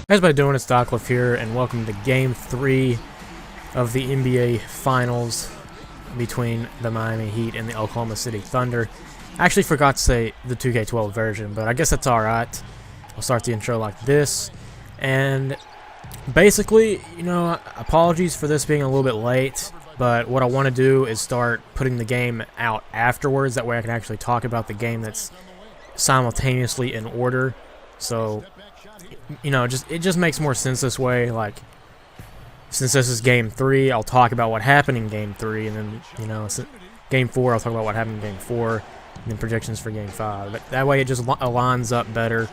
How's everybody doing? It's dyclif here, and welcome to Game 3 of the NBA Finals between the Miami Heat and the Oklahoma City Thunder. I actually forgot to say the 2K12 version, but I guess that's alright. I'll start the intro like this. And basically, apologies for this being a little bit late, but what I want to do is start putting the game out afterwards. That way I can actually talk about the game that's simultaneously in order. So it just makes more sense this way. Like, since this is Game 3, I'll talk about what happened in Game 3, and then, Game 4, I'll talk about what happened in Game 4, and then predictions for Game 5. But that way it just aligns up better.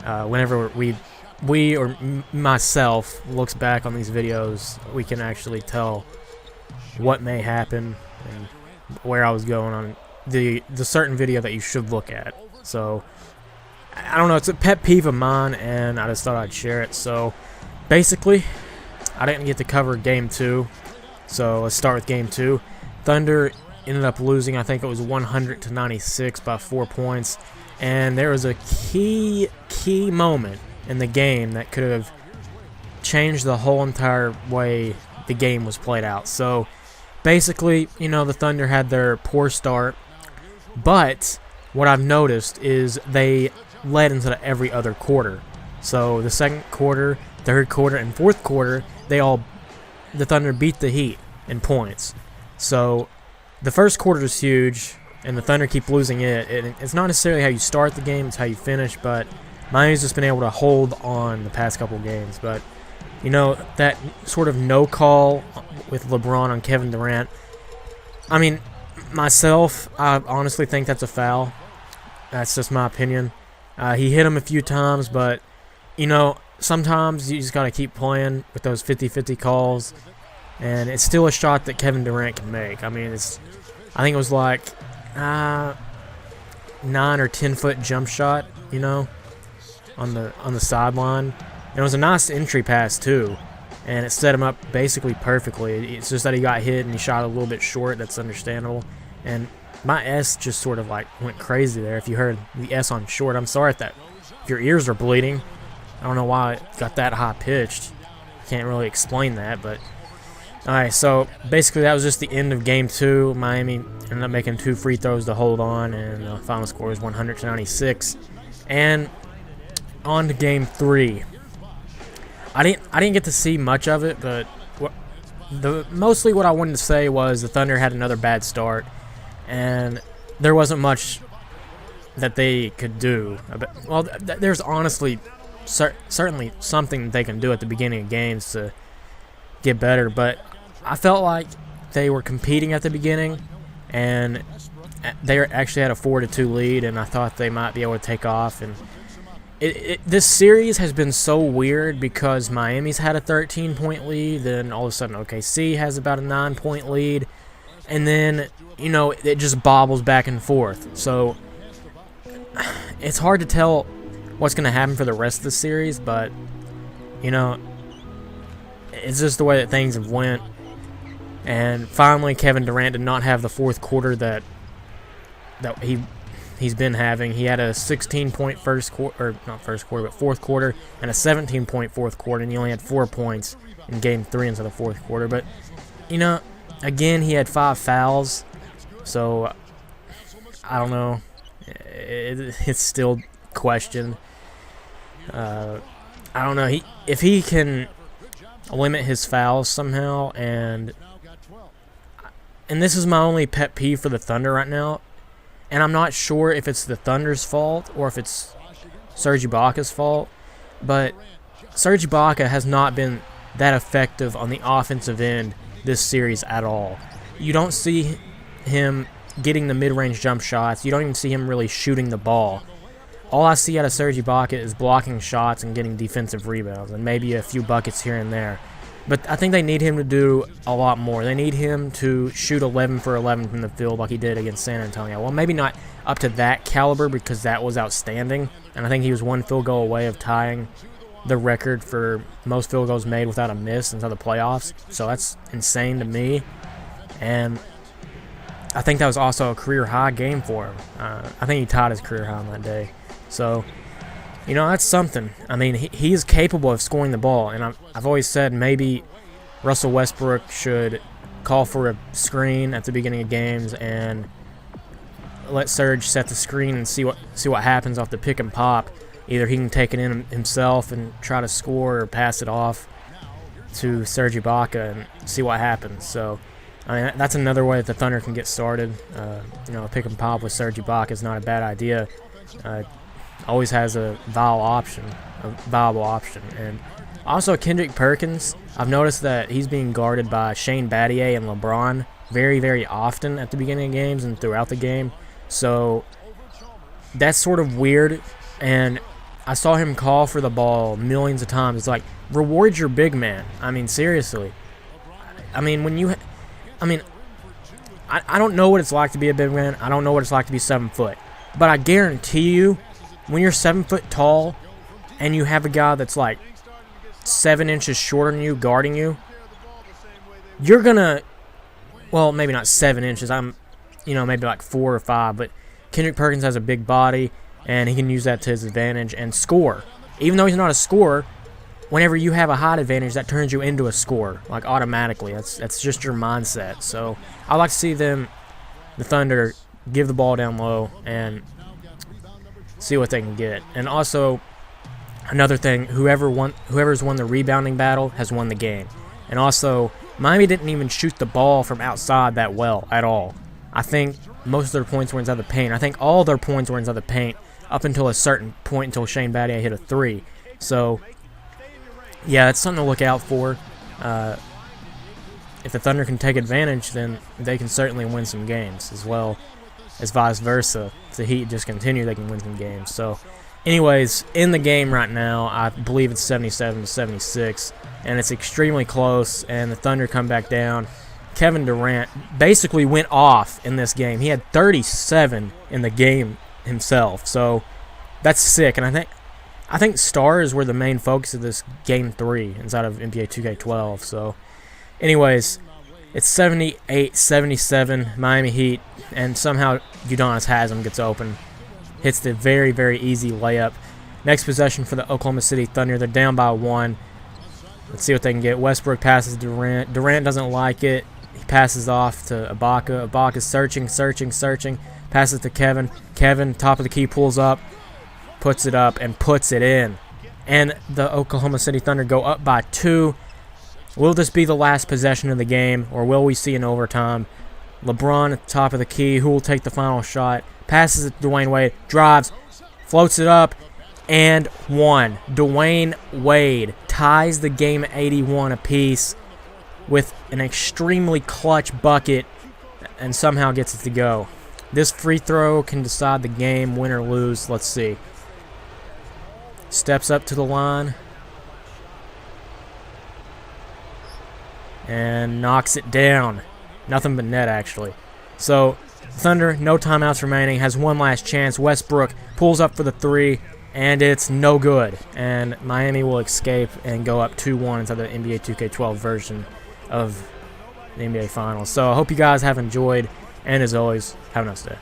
Whenever we or myself looks back on these videos, we can actually tell what may happen and where I was going on the certain video that you should look at. So I don't know, it's a pet peeve of mine, and I just thought I'd share it. So, basically, I didn't get to cover Game 2, so let's start with Game 2. Thunder ended up losing, I think it was 100-96 by 4 points, and there was a key moment in the game that could have changed the whole entire way the game was played out. So, basically, the Thunder had their poor start, but what I've noticed is they led into every other quarter. So the second quarter, third quarter, and fourth quarter, the Thunder beat the Heat in points. So the first quarter is huge, and the Thunder keep losing it. It's not necessarily how you start the game, it's how you finish, but Miami's just been able to hold on the past couple games. But, that sort of no call with LeBron on Kevin Durant, I mean, myself, I honestly think that's a foul. That's just my opinion. He hit him a few times, but, sometimes you just got to keep playing with those 50-50 calls, and it's still a shot that Kevin Durant can make. I mean, I think it was like 9 or 10-foot jump shot, on the sideline. And it was a nice entry pass, too, and it set him up basically perfectly. It's just that he got hit and he shot a little bit short. That's understandable. And my S just sort of went crazy there. If you heard the S on short, I'm sorry if your ears are bleeding. I don't know why it got that high pitched. Can't really explain that, but alright, so basically that was just the end of Game 2. Miami ended up making 2 free throws to hold on, and the final score was 100-96. And on to Game 3. I didn't get to see much of it, but mostly what I wanted to say was the Thunder had another bad start, and there wasn't much that they could do. Well, there's honestly certainly something they can do at the beginning of games to get better, but I felt like they were competing at the beginning, and they actually had a 4-2 lead, and I thought they might be able to take off. And this series has been so weird because Miami's had a 13-point lead, then all of a sudden OKC has about a 9-point lead, and then it just bobbles back and forth. So it's hard to tell what's going to happen for the rest of the series, but it's just the way that things have went. And finally, Kevin Durant did not have the fourth quarter that he's been having. He had a 16-point fourth quarter, and a 17-point fourth quarter, and he only had 4 points in Game 3 into the fourth quarter. But again, he had 5 fouls, so I don't know. It's still questioned. I don't know. If he can limit his fouls somehow, and this is my only pet peeve for the Thunder right now, and I'm not sure if it's the Thunder's fault or if it's Serge Ibaka's fault, but Serge Ibaka has not been that effective on the offensive end this series at all. You don't see him getting the mid-range jump shots. You don't even see him really shooting the ball. All I see out of Serge Ibaka is blocking shots and getting defensive rebounds, and maybe a few buckets here and there. But I think they need him to do a lot more. They need him to shoot 11 for 11 from the field like he did against San Antonio. Well, maybe not up to that caliber because that was outstanding, and I think he was 1 field goal away of tying the record for most field goals made without a miss until the playoffs. So that's insane to me, and I think that was also a career-high game for him. I think he tied his career high on that day. So You know, that's something. I mean, he is capable of scoring the ball, and I've always said maybe Russell Westbrook should call for a screen at the beginning of games and let Serge set the screen and see what happens off the pick and pop. Either he can take it in himself and try to score, or pass it off to Serge Ibaka and see what happens. So, I mean, that's another way that the Thunder can get started. You know, a pick and pop with Serge Ibaka is not a bad idea. Always has a viable option. And also Kendrick Perkins, I've noticed that he's being guarded by Shane Battier and LeBron very, very often at the beginning of games and throughout the game. So that's sort of weird. And I saw him call for the ball millions of times. It's like, reward your big man. I mean, seriously. I mean, I don't know what it's like to be a big man. I don't know what it's like to be 7 foot. But I guarantee you, when you're 7 foot tall and you have a guy that's like 7 inches shorter than you guarding you, you're gonna, well, maybe not 7 inches. Maybe like 4 or 5. But Kendrick Perkins has a big body, and he can use that to his advantage and score. Even though he's not a scorer, whenever you have a height advantage, that turns you into a scorer, like automatically. That's just your mindset. So I like to see the Thunder, give the ball down low and see what they can get. And also, another thing, whoever's won the rebounding battle has won the game. And also, Miami didn't even shoot the ball from outside that well at all. I think most of their points were inside the paint. I think all their points were inside the paint up until a certain point, until Shane Battier hit a 3. So, yeah, that's something to look out for. If the Thunder can take advantage, then they can certainly win some games, as well as vice versa. If the Heat just continue, they can win some games. So, anyways, in the game right now, I believe it's 77-76, and it's extremely close, and the Thunder come back down. Kevin Durant basically went off in this game. He had 37 in the game himself, so that's sick. And I think stars were the main focus of this Game 3 inside of NBA 2K12. So, anyways, it's 78-77, Miami Heat, and somehow Udonis Haslem gets open. Hits the very, very easy layup. Next possession for the Oklahoma City Thunder. They're down by 1. Let's see what they can get. Westbrook passes Durant. Durant doesn't like it. He passes off to Ibaka. Ibaka's searching. Passes to Kevin. Kevin, top of the key, pulls up, puts it up, and puts it in. And the Oklahoma City Thunder go up by 2. Will this be the last possession of the game, or will we see an overtime? LeBron at the top of the key. Who will take the final shot? Passes it to Dwayne Wade. Drives. Floats it up. And 1. Dwayne Wade ties the game at 81 apiece with an extremely clutch bucket and somehow gets it to go. This free throw can decide the game, win or lose. Let's see. Steps up to the line. And knocks it down. Nothing but net, actually. So, Thunder, no timeouts remaining, has one last chance. Westbrook pulls up for the 3, and it's no good. And Miami will escape and go up 2-1 into the NBA 2K12 version of the NBA Finals. So, I hope you guys have enjoyed, and as always, have a nice day.